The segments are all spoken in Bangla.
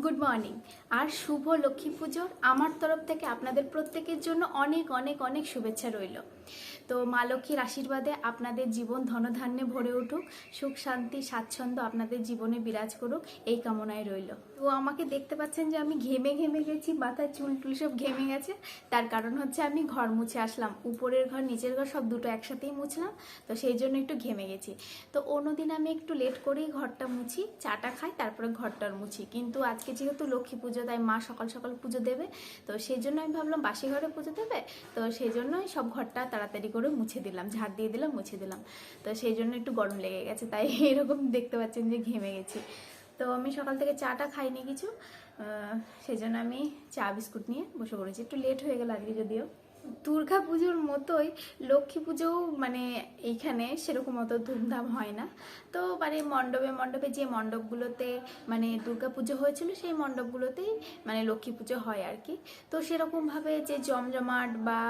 গুড মর্নিং আর শুভ লক্ষ্মী পুজোর আমার তরফ থেকে আপনাদের প্রত্যেকের জন্য অনেক অনেক অনেক শুভেচ্ছা রইল। তো মা লক্ষ্মীর আশীর্বাদে আপনাদের জীবন ধনধান্যে ভরে উঠুক, সুখ শান্তি স্বাচ্ছন্দ্য আপনাদের জীবনে বিরাজ করুক, এই কামনায় রইল। তো আমাকে দেখতে পাচ্ছেন যে আমি ঘেমে ঘেমে গেছি, মাথায় চুল টুল সব ঘেমে গেছে। তার কারণ হচ্ছে আমি ঘর মুছে আসলাম, উপরের ঘর নিচের ঘর সব দুটো একসাথেই মুছলাম, তো সেই জন্য একটু ঘেমে গেছি। তো অন্যদিন আমি একটু লেট করেই ঘরটা মুছি, চাটা খাই, তারপরে ঘরটার মুছি। কিন্তু আজকে যেহেতু লক্ষ্মী পুজো, তাই মা সকাল সকাল পুজো দেবে, তো সেই জন্য আমি ভাবলাম বাসি ঘরে পুজো দেবে, তো সেই জন্যই সব ঘরটা তাড়াতাড়ি করে মুছে দিলাম, ঝাড় দিয়ে দিলাম, মুছে দিলাম। তো সেই জন্য একটু গরম লেগে গেছে, তাই এরকম দেখতে পাচ্ছেন যে ঘেমে গেছি। তো আমি সকাল থেকে চাটা খাইনি কিছু, সেই জন্য আমি চা বিস্কুট নিয়ে বসে পড়েছি। একটু লেট হয়ে গেল আজকে, যদিও দুর্গা পুজোর মতোই লক্ষ্মী পুজোও মানে এইখানে সেরকম অত ধুমধাম হয় না। তো মানে মণ্ডপে মণ্ডপে যে মণ্ডপগুলোতে মানে দুর্গা পুজো হয়েছিল সেই মণ্ডপগুলোতেই মানে লক্ষ্মী পুজো হয় আর কি। তো সেরকমভাবে যে জমজমাট বা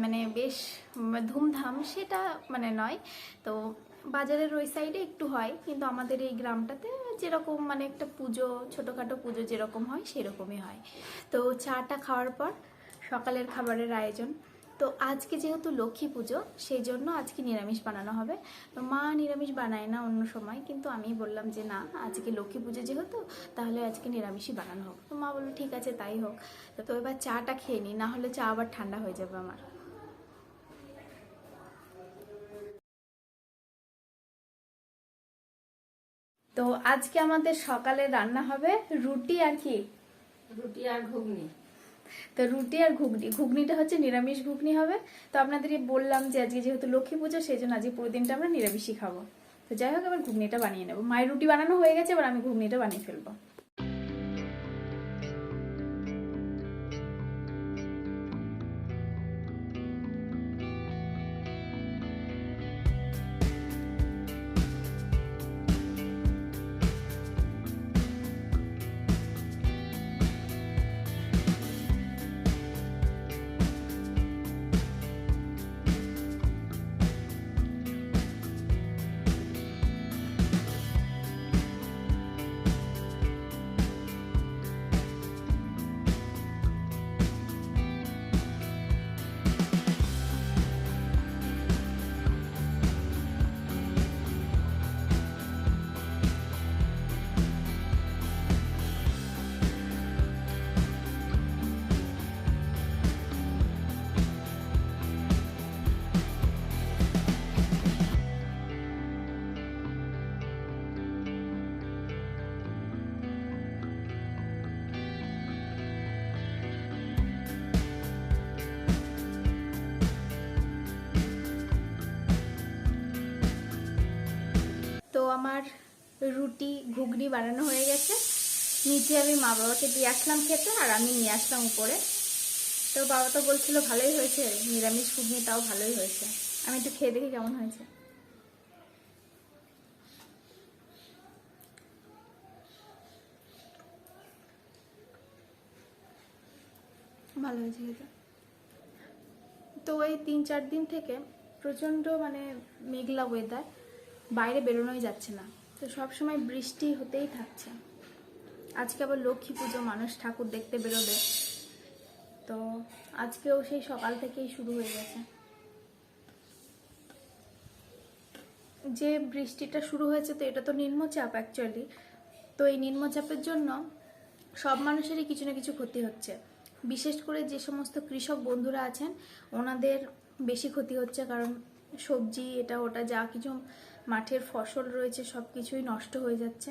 মানে বেশ ধুমধাম সেটা মানে নয়। তো বাজারের ওই সাইডে একটু হয়, কিন্তু আমাদের এই গ্রামটাতে যেরকম মানে একটা পুজো, ছোটোখাটো পুজো যেরকম হয় সেরকমই হয়। তো চাটা খাওয়ার পর সকালের খাবারের আয়োজন। তো আজকে যেহেতু লক্ষ্মী পুজো, সেই জন্য আজকে নিরামিষ বানানো হবে। তো মা নিরামিষ বানায় না অন্য সময়, কিন্তু আমি বললাম যে না, আজকে লক্ষ্মী পুজো যেহেতু তাহলে আজকে নিরামিষই বানানো হোক। তো মা বললো ঠিক আছে তাই হোক। তো এবার চাটা খেয়ে নিই, না হলে চা আবার ঠান্ডা হয়ে যাবে আমার। তো আজকে আমাদের সকালে রান্না হবে রুটি আর কি, রুটি আর ঘুগনি। তো রুটি আর ঘুগনি, ঘুগনিটা হচ্ছে নিরামিষ ঘুগনি হবে। তো আপনাদের বললাম যে আজকে যেহেতু লক্ষ্মী পুজো, সেই জন্য আজকে পুরো দিনটা আমরা নিরামিষই খাবো। তো যাই হোক, এবার ঘুগনিটা বানিয়ে নেবো। মায়ের রুটি বানানো হয়ে গেছে, এবার আমি ঘুগনিটা বানিয়ে ফেলবো। তো আমার রুটি ঘুগনি বানানো হয়ে গেছে, নিচে আমি মা বাবাকে দিয়ে আসলাম খেতে, আর আমি নিয়ে আসলাম উপরে। তো বাবা তো বলছিল ভালোই হয়েছে নিরামিষ ঘুগনি, তাও ভালোই হয়েছে। আমি একটু খেয়ে দেখি কেমন হয়েছে। ভালো হয়েছে খেতে। তো এই 3-4 দিন থেকে প্রচণ্ড মানে মেঘলা ওয়েদার, বাইরে বেরোনোই যাচ্ছে না। তো সব সময় বৃষ্টি হতেই থাকছে। আজকে আবার লক্ষ্মী পুজো, মানুষ ঠাকুর দেখতে বেরোবে, তো আজকেও সেই সকাল থেকেই শুরু হয়ে গেছে। যে বৃষ্টিটা শুরু হয়েছে, তো এটা তো নিম্নচাপ অ্যাকচুয়ালি। তো এই নিম্নচাপের জন্য সব মানুষেরই কিছু না কিছু ক্ষতি হচ্ছে। বিশেষ করে যে সমস্ত কৃষক বন্ধুরা আছেন, ওনাদের বেশি ক্ষতি হচ্ছে, কারণ সবজি এটা ওটা যা কিছু মাঠের ফসল রয়েছে সব কিছুই নষ্ট হয়ে যাচ্ছে।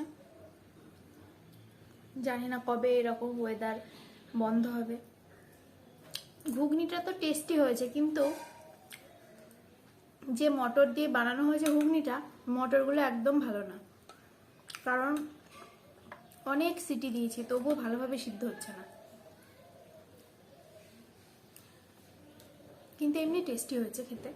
জানি না কবে এরকম ওয়েদার বন্ধ হবে। ঘুগনিটা তো টেস্টি হয়েছে, কিন্তু যে মটর দিয়ে বানানো হয়েছে ঘুগনিটা, মটরগুলো একদম ভালো না। কারণ অনেক সিটি দিয়েছি, তবুও ভালোভাবে সিদ্ধ হচ্ছে না। কিন্তু এমনি টেস্টি হয়েছে খেতে।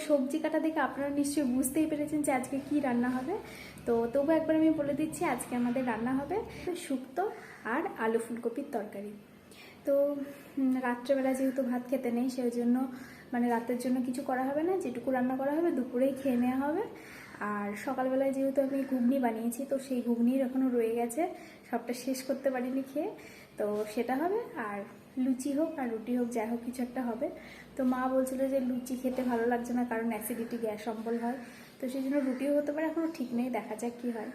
সবজি কাটা দেখে আপনারা নিশ্চয়ই বুঝতেই পেরেছেন যে আজকে কি রান্না হবে। তো তবু একবার আমি বলে দিচ্ছি, আজকে আমাদের রান্না হবে শুক্তো আর আলু ফুলকপির তরকারি। তো রাত্রেবেলা যেহেতু ভাত খেতে নেই, সেই জন্য মানে রাতের জন্য কিছু করা হবে না, যেটুকু রান্না করা হবে দুপুরেই খেয়ে নেওয়া হবে। আর সকালবেলায় যেহেতু আমি ঘুগনি বানিয়েছি, তো সেই ঘুগনির এখনও রয়ে গেছে, সবটা শেষ করতে পারিনি খেয়ে, তো সেটা হবে। আর লুচি হোক আর রুটি হোক, যাই হোক কিছু একটা হবে। তো মা বলছিল যে লুচি খেতে ভালো লাগছে না, কারণ অ্যাসিডিটি, গ্যাস অম্বল হয়, তো সেই জন্য রুটিও হতে পারে, এখনও ঠিক নেই, দেখা যাক কী হয়।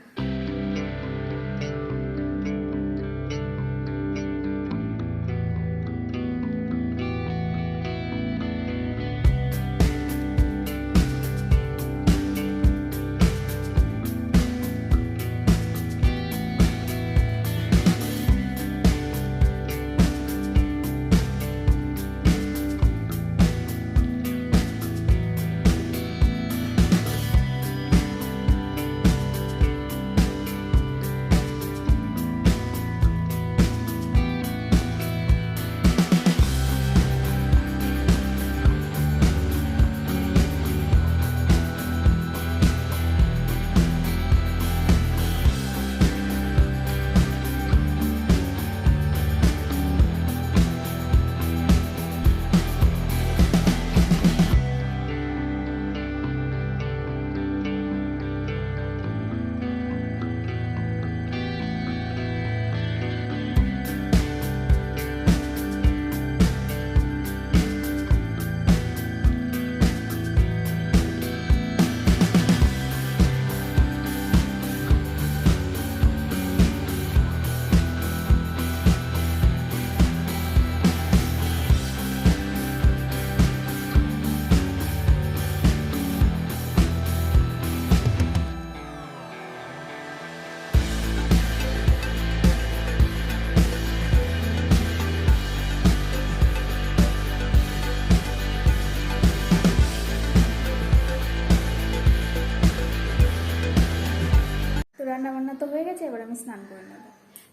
রান্নাবান্না তো হয়ে গেছে, এবার আমি স্নান করে নেব।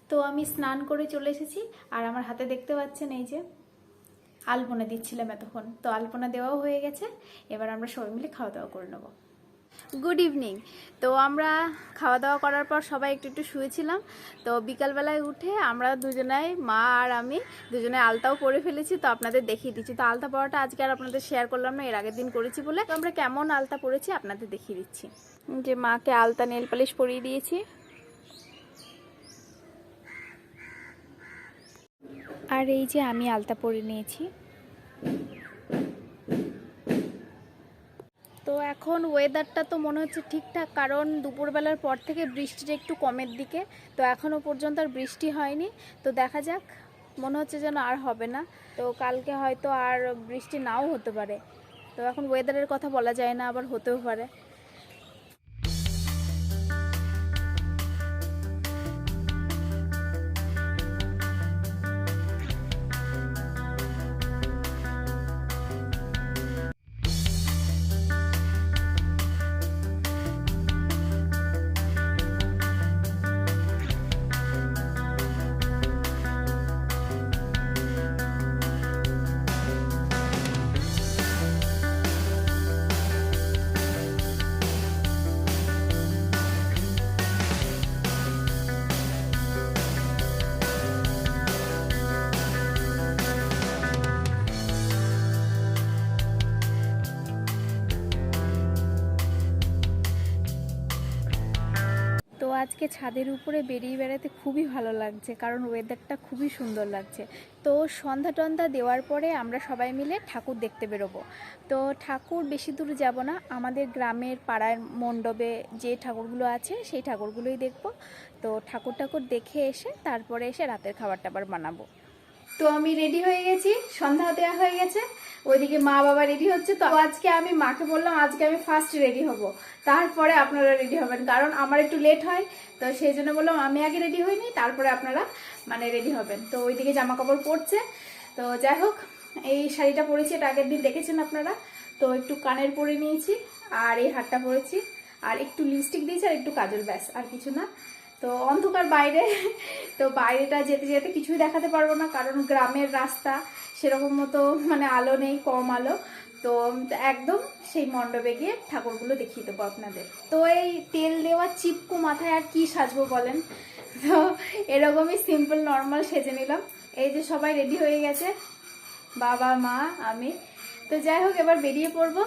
তো আমি স্নান করে চলে এসেছি, আর আমার হাতে দেখতে পাচ্ছেন এই যে আলপনা দিচ্ছিলাম এতক্ষণ, তো আলপনা দেওয়াও হয়ে গেছে। এবার আমরা সবাই মিলে খাওয়া দাওয়া করে নেব। Good evening. তো আমরা খাওয়া দাওয়া করার পর সবাই একটু একটু শুয়েছিলাম। তো বিকালবেলায় উঠে আমরা দুজনাই, মা আর আমি দুজনে আলতাও পরে ফেলেছি, তো আপনাদের দেখিয়ে দিচ্ছি। তো আলতা পরাটা আজকে আর আপনাদের শেয়ার করলাম না, এর আগের দিন করেছি বলে। তো আমরা কেমন আলতা পরেছি আপনাদের দেখিয়ে দিচ্ছি। যে মাকে আলতা নেল পালিশ পরিয়ে দিয়েছি, আর এই যে আমি আলতা পরে নিয়েছি। তো এখন ওয়েদারটা তো মনে হচ্ছে ঠিকঠাক, কারণ দুপুরবেলার পর থেকে বৃষ্টিটা একটু কমের দিকে, তো এখনও পর্যন্ত আর বৃষ্টি হয়নি। তো দেখা যাক, মনে হচ্ছে যেন আর হবে না, তো কালকে হয়তো আর বৃষ্টি নাও হতে পারে। তো এখন ওয়েদারের কথা বলা যায় না, আবার হতেও পারে। তো আজকে ছাদের উপরে বেরিয়ে বেড়াতে খুবই ভালো লাগছে, কারণ ওয়েদারটা খুবই সুন্দর লাগছে। তো সন্ধ্যা টন্ধা দেওয়ার পরে আমরা সবাই মিলে ঠাকুর দেখতে বেরোবো। তো ঠাকুর বেশি দূর যাব না, আমাদের গ্রামের পাড়ার মণ্ডপে যে ঠাকুরগুলো আছে সেই ঠাকুরগুলোই দেখব। তো ঠাকুর দেখে এসে তারপরে এসে রাতের খাবার টাবার বানাবো। তো আমি রেডি হয়ে গেছি, সন্ধ্যা দেওয়া হয়ে গেছে, ওইদিকে মা বাবা রেডি হচ্ছে। তো আজকে আমি মাকে বললাম আজকে আমি ফার্স্ট রেডি হব, তারপরে আপনারা রেডি হবেন, কারণ আমার একটু লেট হয়। তো সেই জন্য বললাম আমি আগে রেডি হইনি, তারপরে আপনারা মানে রেডি হবেন। তো ওইদিকে জামা কাপড় পরছে। তো যাই হোক, এই শাড়িটা পরেছি, এটা আগের দিন দেখেছেন আপনারা। তো একটু কানের পরে নিয়েছি, আর এই হারটা পরেছি, আর একটু লিপস্টিক দিয়েছি, আর একটু কাজল, ব্যাস, আর কিছু না। তো অন্ধকার বাইরে, তো বাইরেটা যেতে যেতে কিছুই দেখাতে পারবো না, কারণ গ্রামের রাস্তা, সেরকম মতো মানে আলো নেই, কম আলো। তো একদম সেই মণ্ডপে গিয়ে ঠাকুরগুলো দেখিয়ে দেবো আপনাদের। তো এই তেল দেওয়া চিপকু মাথায় আর কি সাজবো বলেন, তো এরকমই সিম্পল নর্মাল সেজে নিলাম। এই যে সবাই রেডি হয়ে গেছে, বাবা, মা, আমি। তো যাই হোক, এবার বেরিয়ে পড়বো।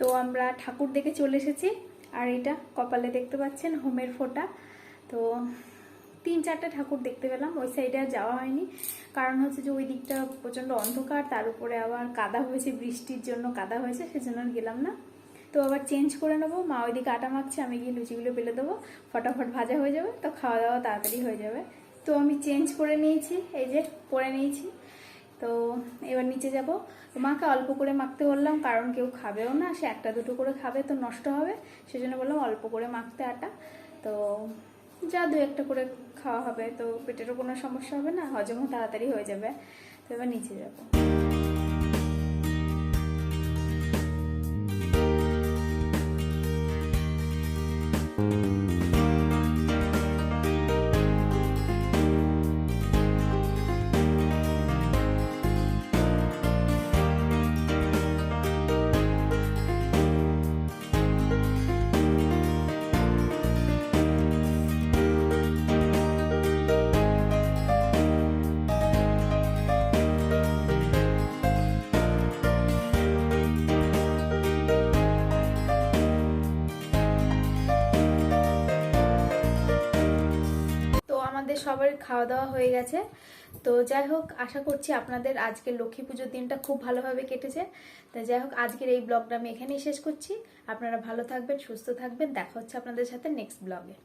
তো আমরা ঠাকুর দেখে চলে এসেছি, আর এটা কপালে দেখতে পাচ্ছেন হোমের ফোঁটা। তো 3-4টা ঠাকুর দেখতে পেলাম, ওই সাইডে আর যাওয়া হয়নি, কারণ হচ্ছে যে ওই দিকটা প্রচণ্ড অন্ধকার, তার উপরে আবার কাদা হয়েছে, বৃষ্টির জন্য কাদা হয়েছে, সেজন্য আর গেলাম না। তো আবার চেঞ্জ করে নেবো, মা ওইদিকে আটা মাখছে, আমি গিয়ে লুচিগুলো বেলে দেবো, ফটাফট ভাজা হয়ে যাবে, তো খাওয়া দাওয়া তাড়াতাড়ি হয়ে যাবে। তো আমি চেঞ্জ করে নিয়েছি, এই যে পরে নিয়েছি। তো এবার নিচে যাব। মাকে অল্প করে মাখতে বললাম, কারণ কেউ খাবেও না, সে 1-2 করে খাবে তো নষ্ট হবে, সেজন্য বললাম অল্প করে মাখতে আটা। তো যা 2-1টা করে খাওয়া হবে, তো পেটেরও কোনো সমস্যা হবে না, হজমও তাড়াতাড়ি হয়ে যাবে। তো এবার নিচে যাবো। আমাদের সবার খাওয়া দাওয়া হয়ে গেছে। তো যাই হোক, আশা করছি আপনাদের আজকের লক্ষ্মী পুজোর দিনটা খুব ভালোভাবে কেটেছে। তো যাই হোক, আজকের এই ব্লগটা আমি এখানেই শেষ করছি। আপনারা ভালো থাকবেন, সুস্থ থাকবেন, দেখা হচ্ছে আপনাদের সাথে নেক্সট ব্লগে।